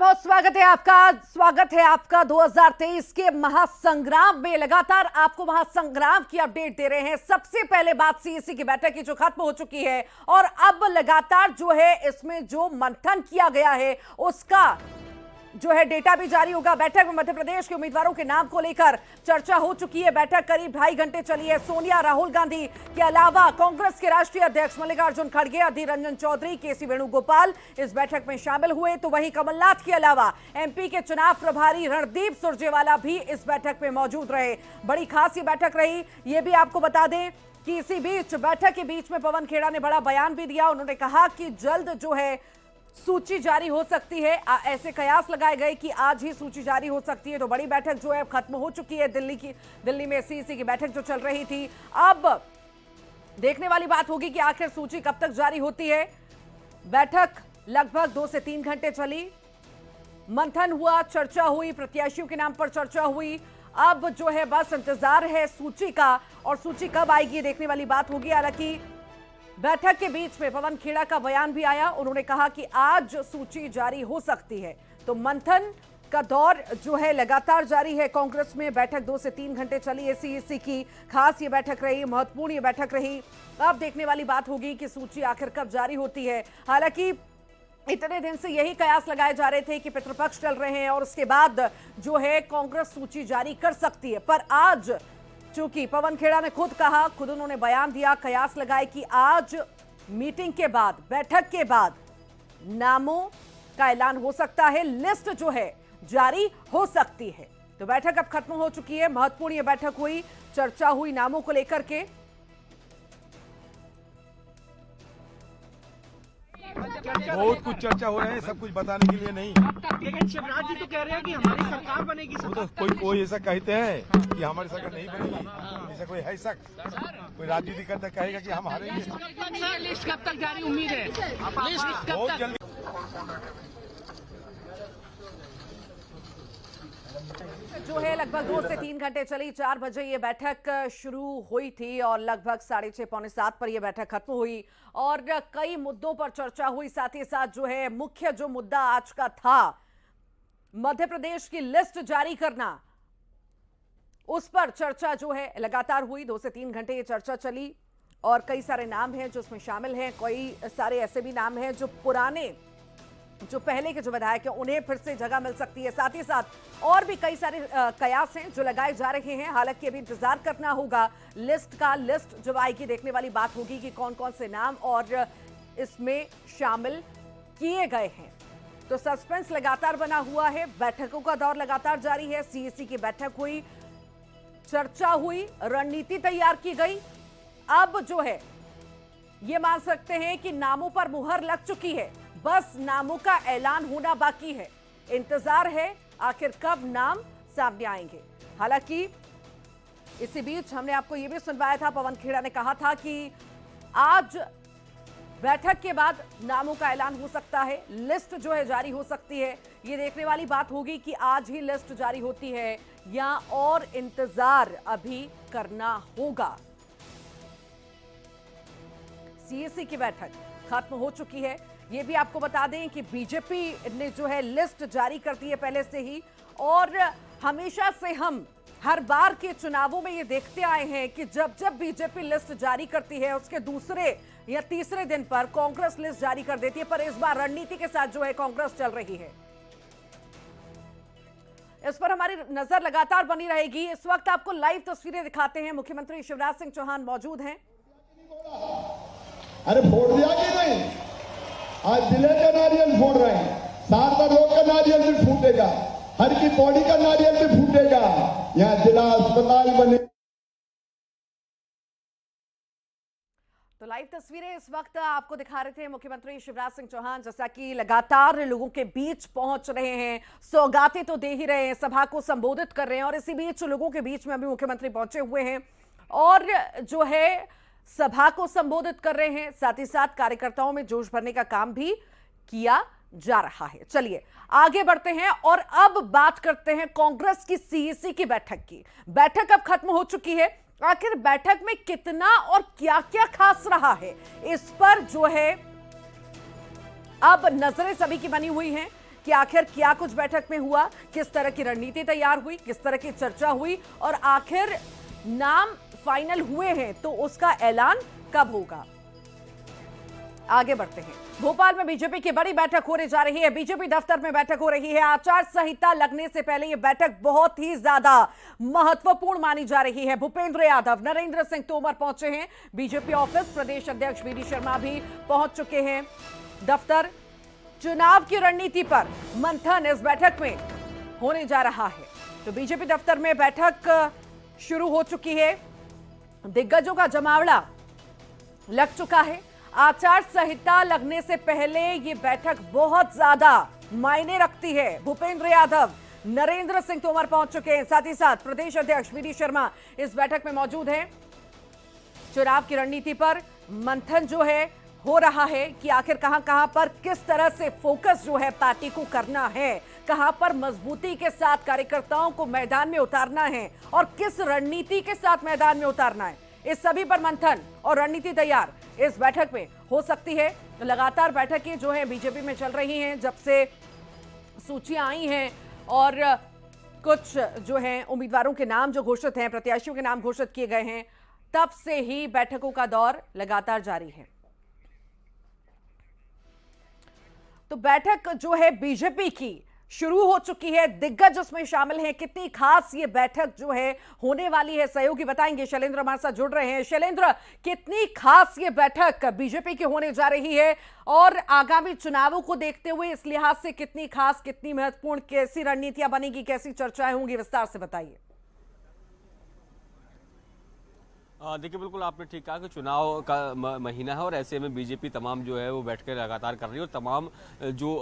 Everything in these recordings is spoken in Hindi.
बहुत स्वागत है आपका 2023 के महासंग्राम में। लगातार आपको महासंग्राम की अपडेट दे रहे हैं। सबसे पहले बात सीईसी की बैठक की जो खत्म हो चुकी है और अब लगातार जो है इसमें जो मंथन किया गया है उसका जो है डेटा भी जारी होगा। बैठक में मध्य प्रदेश के उम्मीदवारों के नाम को लेकर चर्चा हो चुकी है। बैठक करीब 2.5 घंटे चली है। सोनिया राहुल गांधी के अलावा कांग्रेस के राष्ट्रीय अध्यक्ष मल्लिकार्जुन खड़गे, अधीर रंजन चौधरी, केसी वेणुगोपाल इस बैठक में शामिल हुए। तो वहीं कमलनाथ के अलावा एमपी के चुनाव प्रभारी रणदीप सुरजेवाला भी इस बैठक में मौजूद रहे। बड़ी खास ये बैठक रही। ये भी आपको बता दें कि इसी बीच बैठक के बीच में पवन खेड़ा ने बड़ा बयान भी दिया। उन्होंने कहा कि जल्द जो है सूची जारी हो सकती है। ऐसे कयास लगाए गए कि आज ही सूची जारी हो सकती है। तो बड़ी बैठक जो है खत्म हो चुकी है। दिल्ली में सीईसी की बैठक जो चल रही थी, अब देखने वाली बात होगी कि आखिर सूची कब तक जारी होती है। बैठक लगभग 2 से 3 घंटे चली। मंथन हुआ, चर्चा हुई, प्रत्याशियों के नाम पर चर्चा हुई। अब जो है बस इंतजार है सूची का, और सूची कब आएगी देखने वाली बात होगी। हालांकि बैठक के बीच में पवन खेड़ा का बयान भी आया। उन्होंने कहा कि आज सूची जारी हो सकती है। तो मंथन का दौर जो है लगातार जारी है कांग्रेस में। बैठक 2 से 3 घंटे चली है सीईसी की। खास ये बैठक रही, महत्वपूर्ण ये बैठक रही। अब देखने वाली बात होगी कि सूची आखिर कब जारी होती है। हालांकि इतने दिन से यही कयास लगाए जा रहे थे कि पितृपक्ष चल रहे हैं और उसके बाद जो है कांग्रेस सूची जारी कर सकती है। पर आज चूंकि पवन खेड़ा ने खुद उन्होंने बयान दिया, कयास लगाए कि आज मीटिंग के बाद, बैठक के बाद नामों का ऐलान हो सकता है, लिस्ट जो है जारी हो सकती है। तो बैठक अब खत्म हो चुकी है। महत्वपूर्ण ये बैठक हुई, चर्चा हुई नामों को लेकर के। बहुत कुछ चर्चा हो रहा है, सब कुछ बताने के लिए नहीं। लेकिन शिवराज जी तो कह रहे हैं कि हमारी सरकार बनेगी। तो कोई ऐसा कहते हैं कि हमारी सरकार नहीं बनेगी? ऐसा कोई है शख्स? कोई राजनीति करता कहेगा कि हम हारेंगे? लिस्ट कब तक जारी उम्मीद है? लिस्ट बहुत जल्दी। जो है लगभग 2 से 3 घंटे चली। 4 बजे ये बैठक शुरू हुई थी और लगभग 6:30 पौने 7 पर यह बैठक खत्म हुई और कई मुद्दों पर चर्चा हुई। साथ ही साथ जो है मुख्य जो मुद्दा आज का था, मध्य प्रदेश की लिस्ट जारी करना, उस पर चर्चा जो है लगातार हुई। 2 से 3 घंटे ये चर्चा चली और कई सारे नाम हैं जो उसमें शामिल हैं। कई सारे ऐसे भी नाम हैं जो पुराने, जो पहले के जो विधायक हैं उन्हें फिर से जगह मिल सकती है। साथ ही साथ और भी कई सारे कयास हैं जो लगाए जा रहे हैं। हालांकि अभी इंतजार करना होगा लिस्ट का। लिस्ट जब आएगी देखने वाली बात होगी कि कौन कौन से नाम और इसमें शामिल किए गए हैं। तो सस्पेंस लगातार बना हुआ है। बैठकों का दौर लगातार जारी है। सीईसी की बैठक हुई, चर्चा हुई, रणनीति तैयार की गई। अब जो है ये मान सकते हैं कि नामों पर मुहर लग चुकी है, बस नामों का ऐलान होना बाकी है। इंतजार है आखिर कब नाम सामने आएंगे। हालांकि इसी बीच हमने आपको यह भी सुनवाया था, पवन खेड़ा ने कहा था कि आज बैठक के बाद नामों का ऐलान हो सकता है, लिस्ट जो है जारी हो सकती है। ये देखने वाली बात होगी कि आज ही लिस्ट जारी होती है या और इंतजार अभी करना होगा। सीईसी की बैठक खत्म हो चुकी है। ये भी आपको बता दें कि बीजेपी ने जो है लिस्ट जारी कर दी है पहले से ही, और हमेशा से हम हर बार के चुनावों में ये देखते आए हैं कि जब जब बीजेपी लिस्ट जारी करती है उसके दूसरे या तीसरे दिन पर कांग्रेस लिस्ट जारी कर देती है। पर इस बार रणनीति के साथ जो है कांग्रेस चल रही है। इस पर हमारी नजर लगातार बनी रहेगी। इस वक्त आपको लाइव तस्वीरें दिखाते हैं। मुख्यमंत्री शिवराज सिंह चौहान मौजूद हैं। अरे फोड़ दिया कि नहीं? आज जिले का नारियल फोड़ रहे हैं, शारदा रोड का नारियल भी फूटेगा, हर की पौड़ी का नारियल भी फूटेगा। यहाँ जिला अस्पताल बने। तो लाइव तस्वीरें इस वक्त आपको दिखा रहे थे मुख्यमंत्री शिवराज सिंह चौहान, जैसा कि लगातार लोगों के बीच पहुंच रहे हैं, सौगातें तो दे ही रहे हैं, सभा को संबोधित कर रहे हैं और इसी बीच लोगों के बीच में अभी मुख्यमंत्री पहुंचे हुए हैं और जो है सभा को संबोधित कर रहे हैं। साथ ही साथ कार्यकर्ताओं में जोश भरने का काम भी किया जा रहा है। चलिए आगे बढ़ते हैं और अब बात करते हैं कांग्रेस की सीईसी की बैठक की। बैठक अब खत्म हो चुकी है। आखिर बैठक में कितना और क्या क्या खास रहा है, इस पर जो है अब नजरें सभी की बनी हुई हैं। कि आखिर क्या कुछ बैठक में हुआ, किस तरह की रणनीति तैयार हुई, किस तरह की चर्चा हुई और आखिर नाम फाइनल हुए हैं तो उसका ऐलान कब होगा। आगे बढ़ते हैं। भोपाल में बीजेपी की बड़ी बैठक होने जा रही है। बीजेपी दफ्तर में बैठक हो रही है। आचार संहिता लगने से पहले यह बैठक बहुत ही ज्यादा महत्वपूर्ण मानी जा रही है। भूपेंद्र यादव, नरेंद्र सिंह तोमर पहुंचे हैं बीजेपी ऑफिस। प्रदेश अध्यक्ष वीडी शर्मा भी पहुंच चुके हैं दफ्तर। चुनाव की रणनीति पर मंथन इस बैठक में होने जा रहा है। तो बीजेपी दफ्तर में बैठक शुरू हो चुकी है। दिग्गजों का जमावड़ा लग चुका है। आचार संहिता लगने से पहले यह बैठक बहुत ज्यादा मायने रखती है। भूपेंद्र यादव, नरेंद्र सिंह तोमर पहुंच चुके हैं। साथ ही साथ प्रदेश अध्यक्ष वीडी शर्मा इस बैठक में मौजूद हैं। चुनाव की रणनीति पर मंथन जो है हो रहा है कि आखिर कहां पर किस तरह से फोकस जो है पार्टी को करना है, कहां पर मजबूती के साथ कार्यकर्ताओं को मैदान में उतारना है और किस रणनीति के साथ मैदान में उतारना है। इस सभी पर मंथन और रणनीति तैयार इस बैठक में हो सकती है। लगातार बैठकें जो है बीजेपी में चल रही हैं जब से सूचियां आई हैं और कुछ जो है उम्मीदवारों के नाम जो घोषित हैं, प्रत्याशियों के नाम घोषित किए गए हैं, तब से ही बैठकों का दौर लगातार जारी है। तो बैठक जो है बीजेपी की शुरू हो चुकी है। दिग्गज उसमें शामिल हैं। कितनी खास ये बैठक जो है होने वाली है, सहयोगी बताएंगे। शैलेंद्र हमारे साथ जुड़ रहे हैं। शैलेंद्र, कितनी खास ये बैठक बीजेपी की होने जा रही है और आगामी चुनावों को देखते हुए इस लिहाज से कितनी खास, कितनी महत्वपूर्ण, कैसी रणनीतियां बनेगी, कैसी चर्चाएं होंगी, विस्तार से बताइए। देखिए, बिल्कुल आपने ठीक कहा कि चुनाव का महीना है और ऐसे में बीजेपी तमाम जो है वो बैठकर लगातार कर रही है और तमाम जो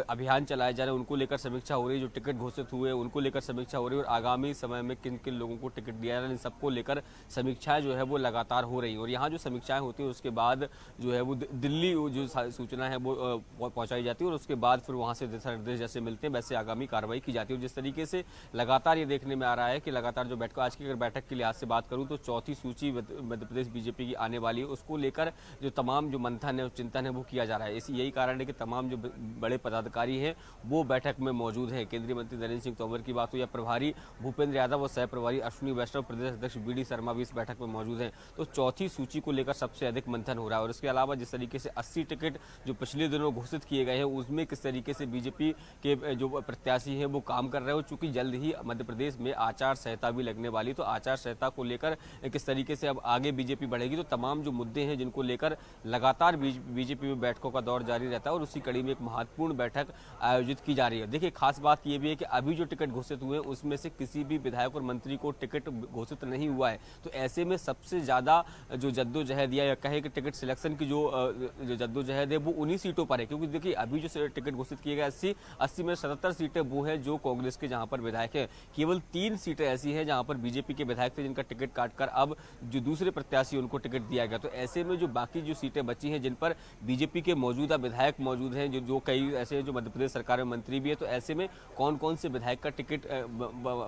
अभियान चलाए जा रहे हैं उनको लेकर समीक्षा हो रही है। जो टिकट घोषित हुए उनको लेकर समीक्षा हो रही है और आगामी समय में किन किन लोगों को टिकट दिया जाए, इन सबको लेकर समीक्षाएं जो है वो लगातार हो रही है। और यहाँ जो समीक्षाएं होती हैं उसके बाद जो है वो दिल्ली जो सूचना है वो पहुँचाई जाती है और उसके बाद फिर वहाँ से दिशा निर्देश जैसे मिलते हैं वैसे आगामी कार्रवाई की जाती है। और जिस तरीके से लगातार ये देखने में आ रहा है कि लगातार जो बैठक, आज की अगर बैठक के लिहाज से बात करूँ तो चौथी सूची मध्य प्रदेश बीजेपी की आने वाली है, उसको लेकर जो तमाम जो मंथन है, चिंतन है वो किया जा रहा है। यही कारण है कि तमाम जो बड़े पदाधिकारी हैं वो बैठक में मौजूद हैं। केंद्रीय मंत्री नरेंद्र सिंह तोमर की बात हो या प्रभारी भूपेंद्र यादव और सह प्रभारी अश्विनी वैष्णव, प्रदेश अध्यक्ष वीडी शर्मा भी इस बैठक में मौजूद हैं। तो चौथी सूची को लेकर सबसे अधिक मंथन हो रहा है। और इसके अलावा जिस तरीके से 80 टिकट जो पिछले दिनों घोषित किए गए हैं उसमें किस तरीके से बीजेपी के जो प्रत्याशी हैं वो काम कर रहे हो, चूंकि जल्द ही मध्य प्रदेश में आचार संहिता भी लगने वाली, तो आचार संहिता को लेकर किस तरीके से अब आगे बीजेपी बढ़ेगी। तो तमाम जो मुद्दे हैं जिनको लेकर लगातार बीजेपी में बैठकों का दौर जारी रहता है और उसी कड़ी में एक महत्वपूर्ण बैठक आयोजित की जा रही है। देखिए, खास बात यह भी है कि अभी जो टिकट घोषित हुए हैं उसमें से किसी भी विधायक और मंत्री को टिकट घोषित नहीं हुआ है। तो ऐसे में सबसे ज्यादा जो जद्दोजहद या कहे कि टिकट सिलेक्शन की जो जद्दोजहद है वो उन्हीं सीटों पर है। क्योंकि देखिए, अभी जो टिकट घोषित किए गए 80 में 77 सीटें वो है जो कांग्रेस के जहां पर विधायक है। केवल 3 सीटें ऐसी हैं जहां पर बीजेपी के विधायक थे जिनका टिकट काटकर अब जो दूसरे प्रत्याशी उनको टिकट दिया गया। तो ऐसे में जो बाकी जो सीटें बची हैं जिन पर बीजेपी के मौजूदा विधायक मौजूद हैं, जो कई ऐसे जो मध्य प्रदेश सरकार में मंत्री भी है, तो ऐसे में कौन कौन से विधायक का टिकट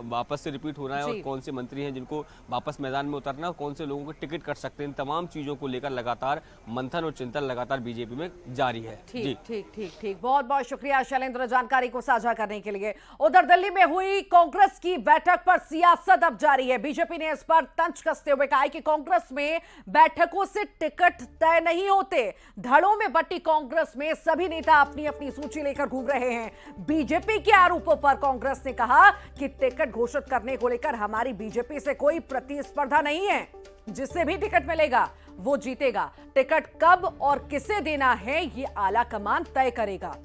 वापस से रिपीट होना है और कौन से मंत्री हैं जिनको वापस मैदान में उतरना है और कौन से लोगों को टिकट कट सकते हैं, इन तमाम चीजों को लेकर लगातार मंथन और चिंतन लगातार बीजेपी में जारी है। ठीक, बहुत बहुत शुक्रिया शैलेंद्र जानकारी को साझा करने के लिए। उधर दिल्ली में हुई कांग्रेस की बैठक पर सियासत अब जारी है। बीजेपी ने इस पर तंज कसते हुए कहा कि कांग्रेस में बैठकों से टिकट तय नहीं होते। धड़ों में बटी कांग्रेस में सभी नेता अपनी अपनी सूची लेकर घूम रहे हैं। बीजेपी के आरोपों पर कांग्रेस ने कहा कि टिकट घोषित करने को लेकर हमारी बीजेपी से कोई प्रतिस्पर्धा नहीं है। जिससे भी टिकट मिलेगा वो जीतेगा। टिकट कब और किसे देना है ये आला कमान तय करेगा।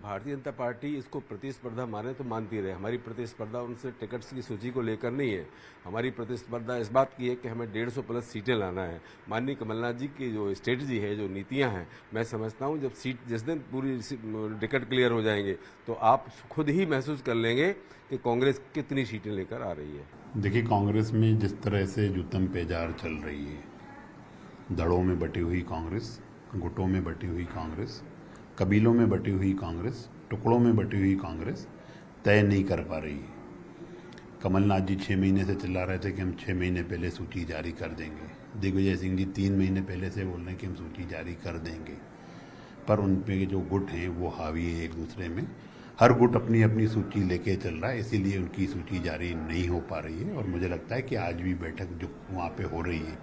भारतीय जनता पार्टी इसको प्रतिस्पर्धा माने तो मानती रहे। हमारी प्रतिस्पर्धा उनसे टिकट्स की सूची को लेकर नहीं है। हमारी प्रतिस्पर्धा इस बात की है कि हमें 150 प्लस सीटें लाना है। माननीय कमलनाथ जी की जो स्ट्रेटजी है, जो नीतियां हैं, मैं समझता हूं जब सीट जिस दिन पूरी टिकट क्लियर हो जाएंगे तो आप खुद ही महसूस कर लेंगे कि कांग्रेस कितनी सीटें लेकर आ रही है। देखिए, कांग्रेस में जिस तरह से जुतम पेजार चल रही है, दड़ों में बटी हुई कांग्रेस, गुटों में बटी हुई कांग्रेस, कबीलों में बटी हुई कांग्रेस, टुकड़ों में बटी हुई कांग्रेस तय नहीं कर पा रही है। कमलनाथ जी 6 महीने से चिल्ला रहे थे कि हम 6 महीने पहले सूची जारी कर देंगे। दिग्विजय सिंह जी 3 महीने पहले से बोल रहे हैं कि हम सूची जारी कर देंगे, पर उन पे जो गुट हैं वो हावी है एक दूसरे में। हर गुट अपनी अपनी सूची लेके चल रहा है, इसीलिए उनकी सूची जारी नहीं हो पा रही है। और मुझे लगता है कि आज भी बैठक जो वहाँ पे हो रही है,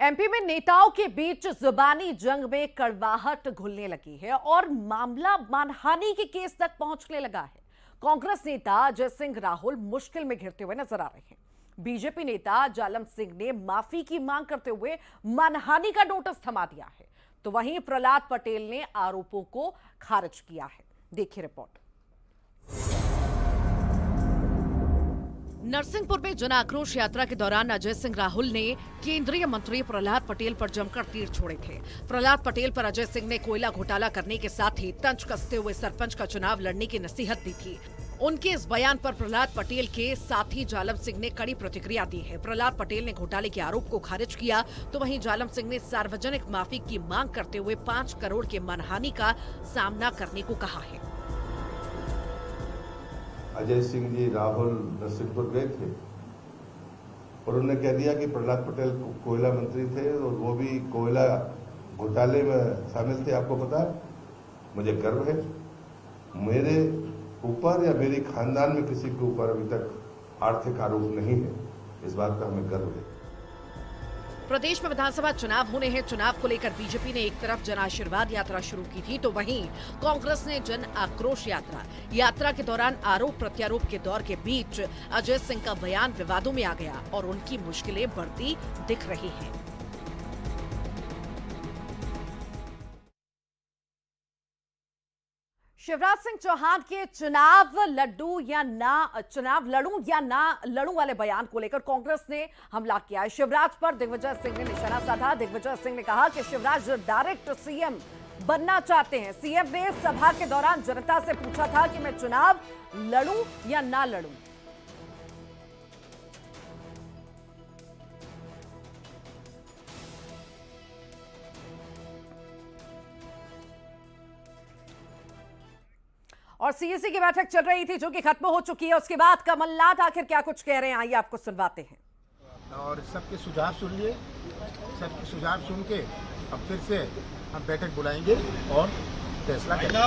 एमपी में नेताओं के बीच जुबानी जंग में कड़वाहट घुलने लगी है और मामला मानहानि के केस तक पहुंचने लगा है। कांग्रेस नेता अजय सिंह राहुल मुश्किल में घिरते हुए नजर आ रहे हैं। बीजेपी नेता जालम सिंह ने माफी की मांग करते हुए मानहानि का नोटिस थमा दिया है, तो वहीं प्रहलाद पटेल ने आरोपों को खारिज किया है। देखिए रिपोर्ट। नरसिंहपुर में जन आक्रोश यात्रा के दौरान अजय सिंह राहुल ने केंद्रीय मंत्री प्रहलाद पटेल पर जमकर तीर छोड़े थे। प्रहलाद पटेल पर अजय सिंह ने कोयला घोटाला करने के साथ ही तंज कसते हुए सरपंच का चुनाव लड़ने की नसीहत दी थी। उनके इस बयान पर प्रहलाद पटेल के साथी जालम सिंह ने कड़ी प्रतिक्रिया दी है। प्रहलाद पटेल ने घोटाले के आरोप को खारिज किया, तो वहीं जालम सिंह ने सार्वजनिक माफी की मांग करते हुए 5 करोड़ के मानहानि का सामना करने को कहा है। अजय सिंह जी राहुल नरसिंहपुर गए थे और उन्होंने कह दिया कि प्रहलाद पटेल कोयला मंत्री थे और वो भी कोयला घोटाले में शामिल थे। आपको पता है, मुझे गर्व है, मेरे ऊपर या मेरे खानदान में किसी के ऊपर अभी तक आर्थिक आरोप नहीं है। इस बात का हमें गर्व है। प्रदेश में विधानसभा चुनाव होने हैं। चुनाव को लेकर बीजेपी ने एक तरफ जन आशीर्वाद यात्रा शुरू की थी, तो वहीं कांग्रेस ने जन आक्रोश यात्रा के दौरान आरोप प्रत्यारोप के दौर के बीच अजय सिंह का बयान विवादों में आ गया और उनकी मुश्किलें बढ़ती दिख रही हैं। शिवराज सिंह चौहान के चुनाव लड़ूं या ना लड़ूं वाले बयान को लेकर कांग्रेस ने हमला किया है। शिवराज पर दिग्विजय सिंह ने निशाना साधा। दिग्विजय सिंह ने कहा कि शिवराज डायरेक्ट सीएम बनना चाहते हैं। सीएम ने सभा के दौरान जनता से पूछा था कि मैं चुनाव लड़ूं या ना लड़ूं। और सीएसी की बैठक चल रही थी जो कि खत्म हो चुकी है। उसके बाद कमलनाथ आखिर क्या कुछ कह रहे हैं, आइए आपको सुनवाते हैं। और सबके सुझाव सुन लिए, सबके सुझाव सुन के अब फिर से हम बैठक बुलाएंगे और फैसला करेंगे।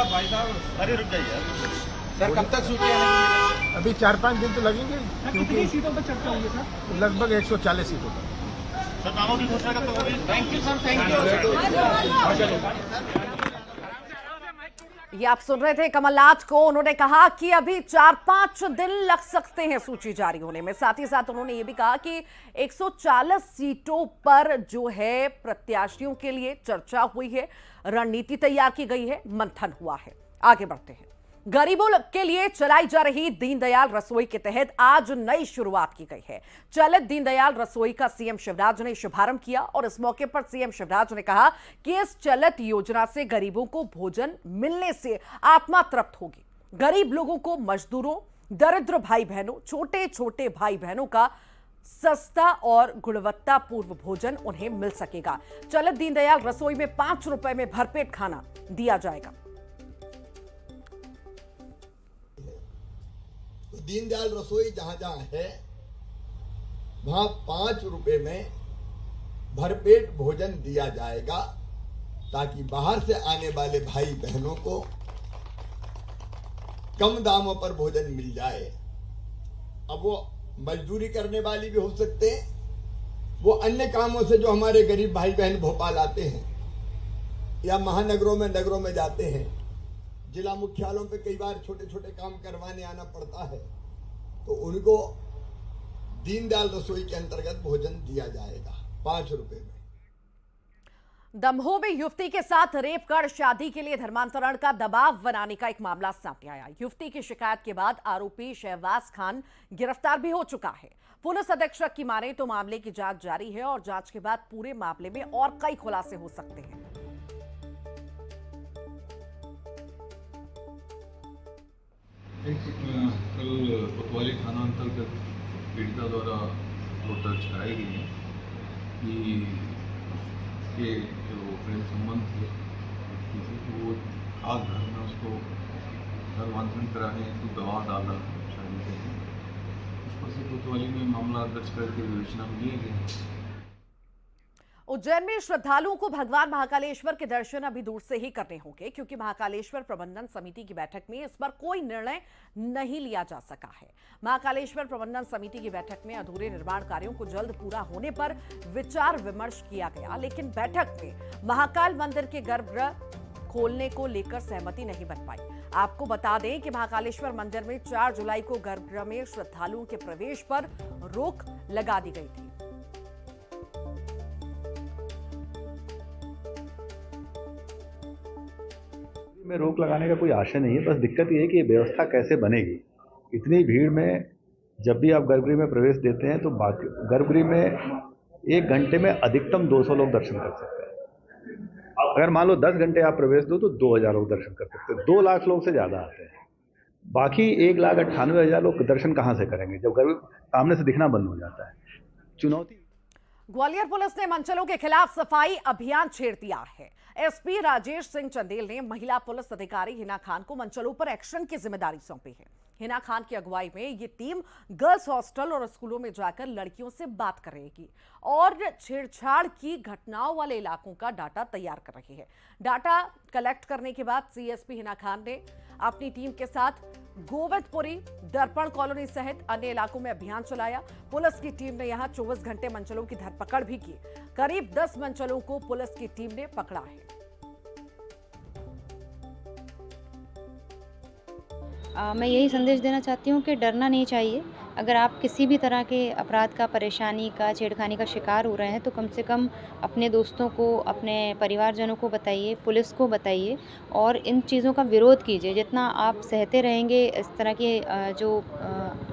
अरे रुक जाइए सर, कब तक सूची आएगी? अभी 4-5 दिन तो लगेंगे, कितनी सीटों पर चर्चा होगी सर? लगभग 140 सीटों पर। सर नामों की घोषणा कब तक होगी? Thank you sir, thank you. ये आप सुन रहे थे कमलनाथ को। उन्होंने कहा कि अभी 4-5 दिन लग सकते हैं सूची जारी होने में। साथ ही साथ उन्होंने ये भी कहा कि 140 सीटों पर जो है प्रत्याशियों के लिए चर्चा हुई है, रणनीति तैयार की गई है, मंथन हुआ है। आगे बढ़ते हैं। गरीबों के लिए चलाई जा रही दीनदयाल रसोई के तहत आज नई शुरुआत की गई है। चलित दीनदयाल रसोई का सीएम शिवराज ने शुभारंभ किया और इस मौके पर सीएम शिवराज ने कहा कि इस चलित योजना से गरीबों को भोजन मिलने से आत्मा तृप्त होगी। गरीब लोगों को, मजदूरों, दरिद्र भाई बहनों, छोटे छोटे भाई बहनों का सस्ता और गुणवत्तापूर्ण भोजन उन्हें मिल सकेगा। चलित दीनदयाल रसोई में 5 रुपए में भरपेट खाना दिया जाएगा। दीनदयाल रसोई जहां जहां है वहां 5 रुपए में भरपेट भोजन दिया जाएगा, ताकि बाहर से आने वाले भाई बहनों को कम दामों पर भोजन मिल जाए। अब वो मजदूरी करने वाली भी हो सकते हैं, वो अन्य कामों से जो हमारे गरीब भाई बहन भोपाल आते हैं या महानगरों में, नगरों में जाते हैं, जिला मुख्यालयों पे कई बार छोटे छोटे काम करवाने आना पड़ता है, तो उनको दीनदयाल रसोई के अंतर्गत भोजन दिया जाएगा 5 रुपए में। दमोह में युवती के साथ रेप कर शादी के लिए धर्मांतरण का दबाव बनाने का एक मामला सामने आया। युवती की शिकायत के बाद आरोपी शहबाज खान गिरफ्तार भी हो चुका है। पुलिस अधीक्षक की माने तो मामले की जांच जारी है और जांच के बाद पूरे मामले में और कई खुलासे हो सकते हैं। कल कोतवाली थाना अंतर्गत पीड़िता द्वारा वो दर्ज कराई गई है कि जो प्रेम संबंध थे किसी को वो आग घर में उसको धर्मांतरण कराने हेतु दवा डाला शादी के, उस पर से कोतवाली में मामला दर्ज करके विवेचना में लिए गए। उज्जैन में श्रद्धालुओं को भगवान महाकालेश्वर के दर्शन अभी दूर से ही करने होंगे, क्योंकि महाकालेश्वर प्रबंधन समिति की बैठक में इस पर कोई निर्णय नहीं लिया जा सका है। महाकालेश्वर प्रबंधन समिति की बैठक में अधूरे निर्माण कार्यों को जल्द पूरा होने पर विचार विमर्श किया गया, लेकिन बैठक में महाकाल मंदिर के गर्भगृह खोलने को लेकर सहमति नहीं बन पाई। आपको बता दें कि महाकालेश्वर मंदिर में 4 जुलाई को गर्भगृह में श्रद्धालुओं के प्रवेश पर रोक लगा दी गई थी। में रोक लगाने का कोई आशय नहीं है, बस दिक्कत ये है कि ये व्यवस्था कैसे बनेगी। इतनी भीड़ में जब भी आप गर्भगृह में प्रवेश देते हैं तो गर्भगृह में 1 घंटे में अधिकतम 200 लोग दर्शन कर सकते हैं। अगर मान लो 10 घंटे आप प्रवेश दो तो 2000 लोग दर्शन कर सकते हैं। 2 लाख लोग से ज़्यादा आते हैं, बाकी 1,98,000 लोग दर्शन कहाँ से करेंगे जब गर्भगृह सामने से दिखना बंद हो जाता है। चुनौती ग्वालियर पुलिस ने मंचलों के खिलाफ सफाई अभियान छेड़ दिया है। एसपी राजेश सिंह चंदेल ने महिला पुलिस अधिकारी हिना खान को मंचलों पर एक्शन की जिम्मेदारी सौंपी है। हिना खान की अगुवाई में ये टीम गर्ल्स हॉस्टल और स्कूलों में जाकर लड़कियों से बात करेगी और छेड़छाड़ की घटनाओं वाले इलाकों का डाटा तैयार कर रही है। डाटा कलेक्ट करने के बाद सीएसपी हिना खान ने अपनी टीम के साथ गोविंदपुरी, दर्पण कॉलोनी सहित अन्य इलाकों में अभियान चलाया। पुलिस की टीम ने यहां 24 घंटे मंचलों की धरपकड़ भी की। करीब 10 मंचलों को पुलिस की टीम ने पकड़ा है। मैं यही संदेश देना चाहती हूँ कि डरना नहीं चाहिए। अगर आप किसी भी तरह के अपराध का, परेशानी का, छेड़खानी का शिकार हो रहे हैं तो कम से कम अपने दोस्तों को, अपने परिवारजनों को बताइए, पुलिस को बताइए और इन चीज़ों का विरोध कीजिए। जितना आप सहते रहेंगे इस तरह की जो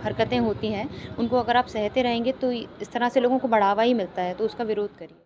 हरकतें होती हैं उनको अगर आप सहते रहेंगे तो इस तरह से लोगों को बढ़ावा ही मिलता है, तो उसका विरोध करिए।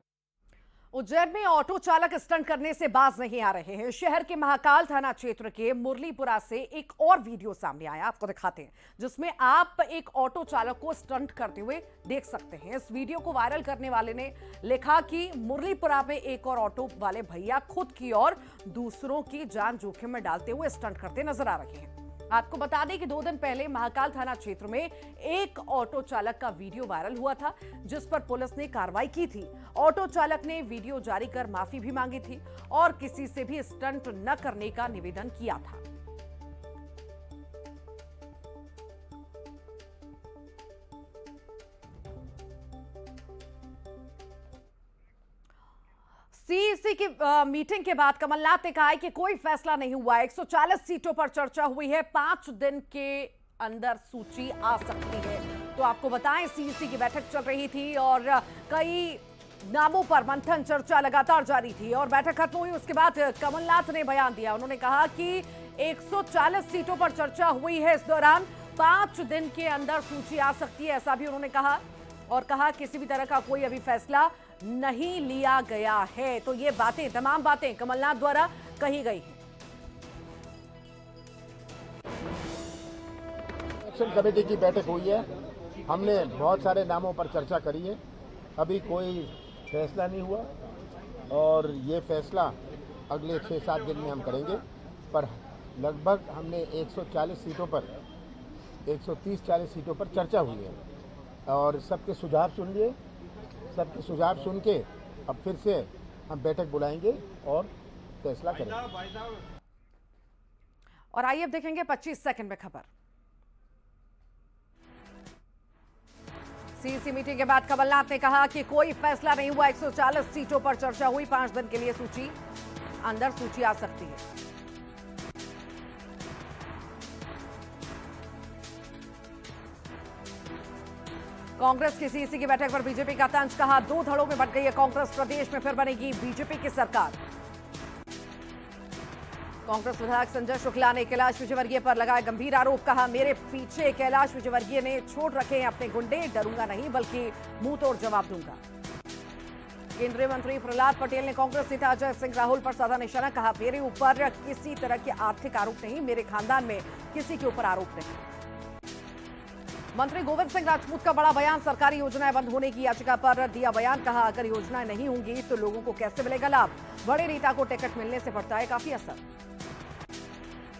उज्जैन में ऑटो चालक स्टंट करने से बाज नहीं आ रहे हैं। शहर के महाकाल थाना क्षेत्र के मुरलीपुरा से एक और वीडियो सामने आया, आपको दिखाते हैं, जिसमें आप एक ऑटो चालक को स्टंट करते हुए देख सकते हैं। इस वीडियो को वायरल करने वाले ने लिखा कि मुरलीपुरा में एक और ऑटो वाले भैया खुद की और दूसरों की जान जोखिम में डालते हुए स्टंट करते नजर आ रहे हैं। आपको बता दें कि 2 दिन पहले महाकाल थाना क्षेत्र में एक ऑटो चालक का वीडियो वायरल हुआ था, जिस पर पुलिस ने कार्रवाई की थी। ऑटो चालक ने वीडियो जारी कर माफी भी मांगी थी और किसी से भी स्टंट न करने का निवेदन किया था। सीईसी की मीटिंग के बाद कमलनाथ ने कहा है कि कोई फैसला नहीं हुआ है। 140 सीटों पर चर्चा हुई है, 5 दिन के अंदर सूची आ सकती है। तो आपको बताएं, सीईसी की बैठक चल रही थी और कई नामों पर मंथन, चर्चा लगातार जारी थी और बैठक खत्म हुई उसके बाद कमलनाथ ने बयान दिया। उन्होंने कहा कि 140 सीटों पर चर्चा हुई है, इस दौरान 5 दिन के अंदर सूची आ सकती है, ऐसा भी उन्होंने कहा और कहा किसी भी तरह का कोई अभी फैसला नहीं लिया गया है। तो ये बातें, तमाम बातें कमलनाथ द्वारा कही गई हैं। एक्शन कमेटी की बैठक हुई है, हमने बहुत सारे नामों पर चर्चा करी है, अभी कोई फैसला नहीं हुआ और ये फैसला अगले 6-7 दिन में हम करेंगे। पर लगभग हमने 140 सीटों पर, 130-40 सीटों पर चर्चा हुई है और सबके सुझाव सुन लिए। सबके सुझाव सुन के अब फिर से हम बैठक बुलाएंगे और फैसला करेंगे। और आइए अब देखेंगे 25 सेकंड में खबर। सीईसी मीटिंग के बाद कमलनाथ ने कहा कि कोई फैसला नहीं हुआ, 140 सीटों पर चर्चा हुई, 5 दिन के लिए सूची आ सकती है। कांग्रेस की सीईसी की बैठक पर बीजेपी का तंज, कहा 2 धड़ों में बंट गई है कांग्रेस, प्रदेश में फिर बनेगी बीजेपी की सरकार। कांग्रेस विधायक संजय शुक्ला ने कैलाश विजयवर्गीय पर लगाया गंभीर आरोप, कहा मेरे पीछे कैलाश विजयवर्गीय ने छोड़ रखे हैं अपने गुंडे, डरूंगा नहीं बल्कि मुंह तोड़ जवाब दूंगा। केंद्रीय मंत्री प्रहलाद पटेल ने कांग्रेस नेता अजय सिंह राहुल पर साधा निशाना, कहा मेरे ऊपर किसी तरह के आर्थिक आरोप नहीं, मेरे खानदान में किसी के ऊपर आरोप नहीं। मंत्री गोविंद सिंह राजपूत का बड़ा बयान, सरकारी योजनाएं बंद होने की याचिका पर दिया बयान, कहा अगर योजनाएं नहीं होंगी तो लोगों को कैसे मिलेगा लाभ, बड़े नेता को टिकट मिलने से पड़ता है काफी असर।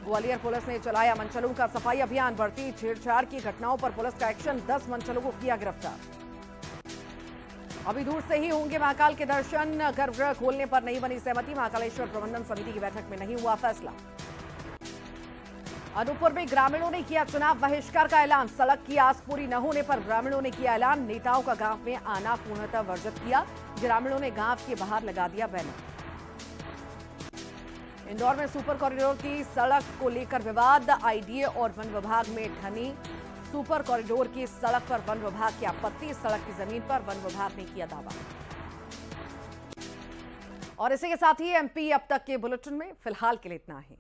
ग्वालियर पुलिस ने चलाया मंचलों का सफाई अभियान, बढ़ती छेड़छाड़ की घटनाओं पर पुलिस का एक्शन, 10 मंचलों को किया गिरफ्तार। अभी दूर से ही होंगे महाकाल के दर्शन। गर्भगृह खोलने पर नहीं बनी सहमति। महाकालेश्वर प्रबंधन समिति की बैठक में नहीं हुआ फैसला। अनूपपुर में ग्रामीणों ने किया चुनाव बहिष्कार का ऐलान। सड़क की आस पूरी न होने पर ग्रामीणों ने किया ऐलान। नेताओं का गांव में आना पूर्णतः वर्जित किया। ग्रामीणों ने गांव के बाहर लगा दिया बैनर। इंदौर में सुपर कॉरिडोर की सड़क को लेकर विवाद। आईडीए और वन विभाग में ठनी सुपर कॉरिडोर की सड़क पर वन विभाग की आपत्ति। सड़क की जमीन पर वन विभाग ने किया दावा। और इसी के साथ ही एमपी अब तक के बुलेटिन में फिलहाल के लिए इतना ही।